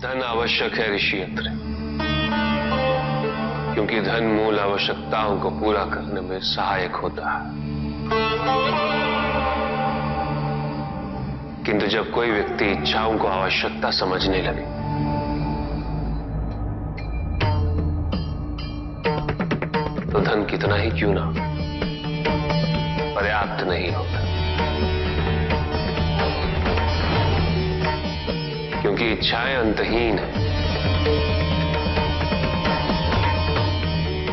धन आवश्यक है ऋषि अत्रि, क्योंकि धन मूल आवश्यकताओं को पूरा करने में सहायक होता है। किंतु जब कोई व्यक्ति इच्छाओं को आवश्यकता समझने लगे तो धन कितना ही क्यों ना पर्याप्त नहीं होता, क्योंकि इच्छाएं अंतहीन है।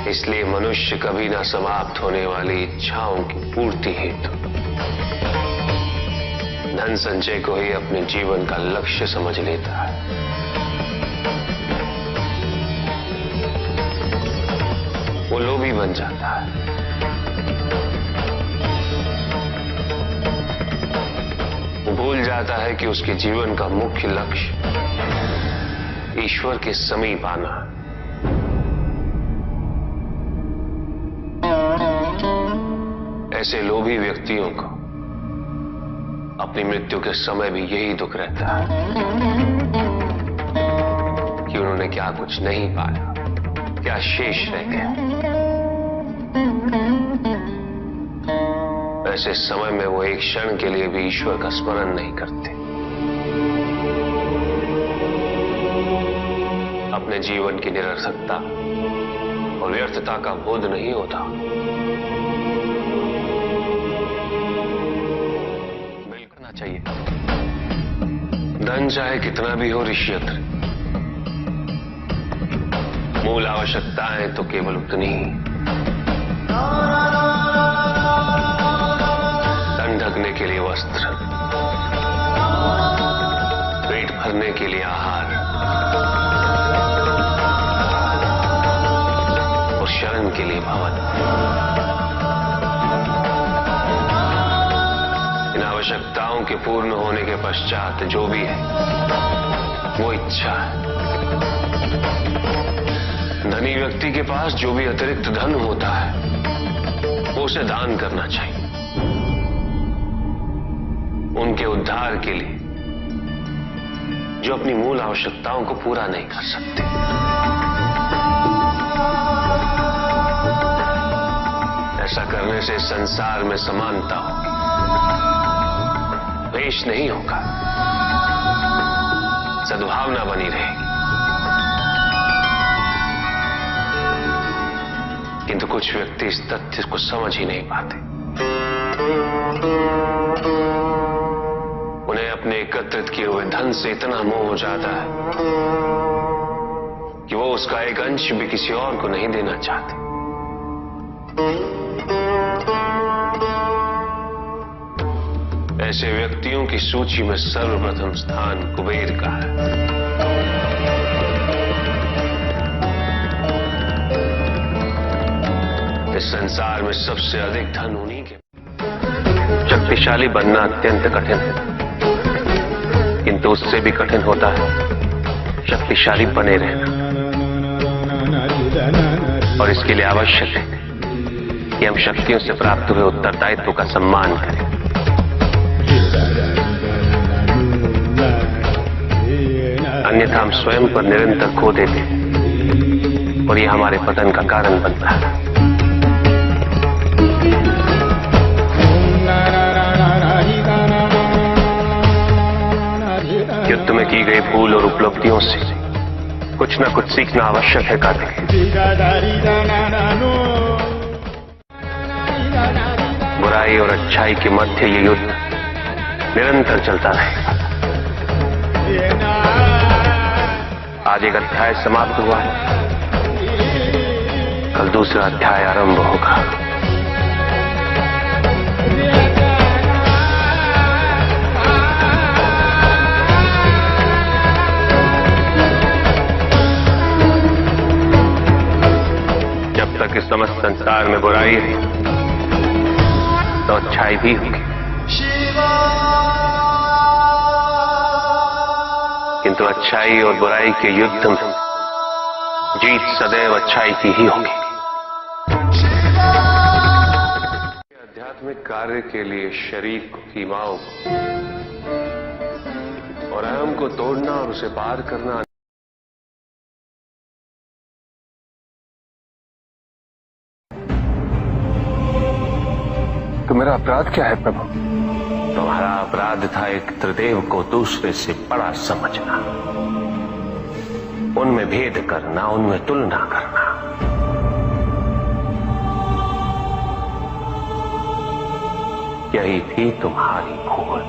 इसलिए मनुष्य कभी ना समाप्त होने वाली इच्छाओं की पूर्ति हेतु धन संचय को ही अपने जीवन का लक्ष्य समझ लेता है। वो लोभी बन जाता है। वो भूल जाता है कि उसके जीवन का मुख्य लक्ष्य ईश्वर के समीप आना है। ऐसे लोभी व्यक्तियों को अपनी मृत्यु के समय भी यही दुख रहता है कि उन्होंने क्या कुछ नहीं पाया, क्या शेष रह गया। ऐसे समय में वो एक क्षण के लिए भी ईश्वर का स्मरण नहीं करते, अपने जीवन की निरर्थकता और व्यर्थता का बोध नहीं होता। करना चाहिए। धन चाहे कितना भी हो ऋषि अत्रि, मूल आवश्यकताएं तो केवल उतनी ही। तन ढकने के लिए वस्त्र, पेट भरने के लिए आहार और शरण के लिए भवन। इन आवश्यकताओं के पूर्ण होने के पश्चात जो भी है वो इच्छा है। धनी व्यक्ति के पास जो भी अतिरिक्त धन होता है वो उसे दान करना चाहिए, उनके उद्धार के लिए जो अपनी मूल आवश्यकताओं को पूरा नहीं कर सकते। ऐसा करने से संसार में समानता होगी, द्वेष नहीं होगा, सद्भावना बनी रहेगी। किंतु कुछ व्यक्ति इस तथ्य को समझ ही नहीं पाते। उन्हें अपने एकत्रित किए हुए धन से इतना मोह हो जाता है कि वो उसका एक अंश भी किसी और को नहीं देना चाहते। ऐसे व्यक्तियों की सूची में सर्वप्रथम स्थान कुबेर का है। इस संसार में सबसे अधिक धन उन्हीं के। शक्तिशाली बनना अत्यंत कठिन है, किंतु उससे भी कठिन होता है शक्तिशाली बने रहना। और इसके लिए आवश्यक है कि हम शक्तियों से प्राप्त हुए उत्तरदायित्व का सम्मान करें। अन्यथा हम स्वयं पर निरंतर खो देते हैं और यह हमारे पतन का कारण बनता है। युद्ध में की गई भूल और उपलब्धियों से कुछ न कुछ सीखना आवश्यक है कार्तिक। बुराई और अच्छाई के मध्य ये युद्ध निरंतर चलता रहेगा। आज एक अध्याय समाप्त हुआ है, कल दूसरा अध्याय आरंभ होगा। जब तक इस समस्त संसार में बुराई है तो अच्छाई भी होगी, किंतु अच्छाई और बुराई के युद्ध में जीत सदैव अच्छाई की ही होगी। आध्यात्मिक कार्य के लिए शरीर को, सीमाओं को और अहम को तोड़ना और उसे पार करना मेरा अपराध क्या है प्रभु? तुम्हारा अपराध था एक त्रिदेव को दूसरे से बड़ा समझना, उनमें भेद करना, उनमें तुलना करना। यही थी तुम्हारी भूल।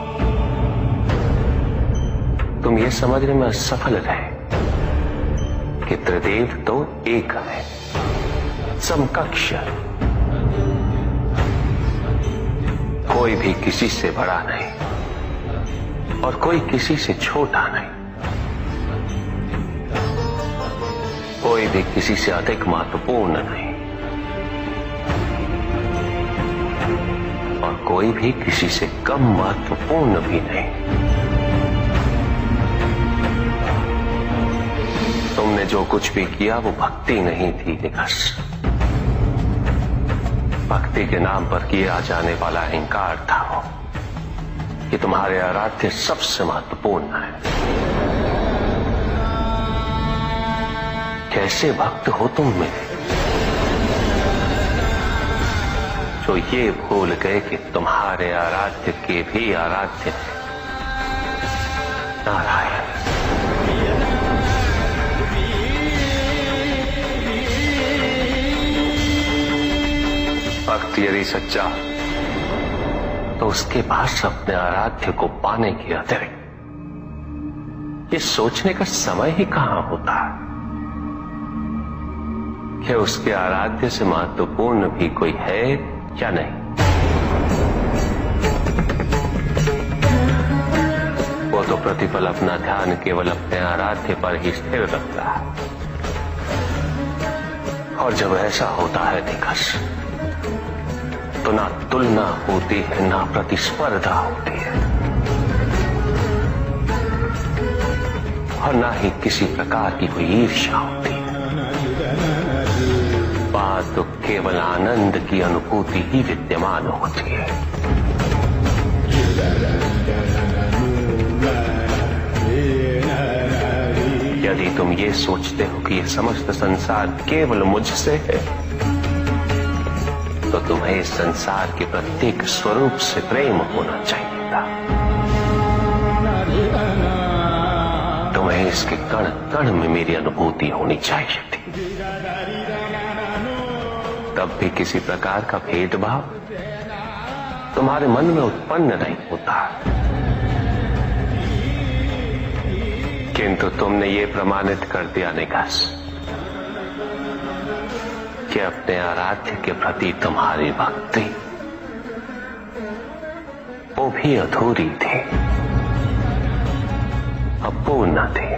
तुम ये समझने में असफल रहे कि त्रिदेव तो एक है, समकक्ष है, कोई भी किसी से बड़ा नहीं और कोई किसी से छोटा नहीं, कोई भी किसी से अधिक महत्वपूर्ण नहीं और कोई भी किसी से कम महत्वपूर्ण भी नहीं। तुमने जो कुछ भी किया वो भक्ति नहीं थी निकस। भक्ति के नाम पर किया जाने वाला अहंकार था वो कि तुम्हारे आराध्य सबसे महत्वपूर्ण है। कैसे भक्त हो तुम मेरे, जो ये भूल गए कि तुम्हारे आराध्य के भी आराध्य है नारायण। भक्त यदि सच्चा तो उसके पास अपने आराध्य को पाने के अतिरिक्त ये सोचने का समय ही कहां होता है कि उसके आराध्य से महत्वपूर्ण भी कोई है या नहीं। वो तो प्रतिपल अपना ध्यान केवल अपने आराध्य पर ही स्थिर रखता है और जब ऐसा होता है निकस तो ना तुलना होती है, ना प्रतिस्पर्धा होती है और ना ही किसी प्रकार की कोई ईर्ष्या होती है। बात तो केवल आनंद की अनुभूति ही विद्यमान होती है। यदि तुम ये सोचते हो कि यह समस्त संसार केवल मुझसे है तो तुम्हें इस संसार के प्रत्येक स्वरूप से प्रेम होना चाहिए था। तुम्हें इसके कण कण में मेरी अनुभूति होनी चाहिए थी। तब भी किसी प्रकार का भेदभाव तुम्हारे मन में उत्पन्न नहीं होता, किंतु तुमने ये प्रमाणित कर दिया निकास कि अपने आराध्य के प्रति तुम्हारी भक्ति वो भी अधूरी थी, अपूर्ण थी।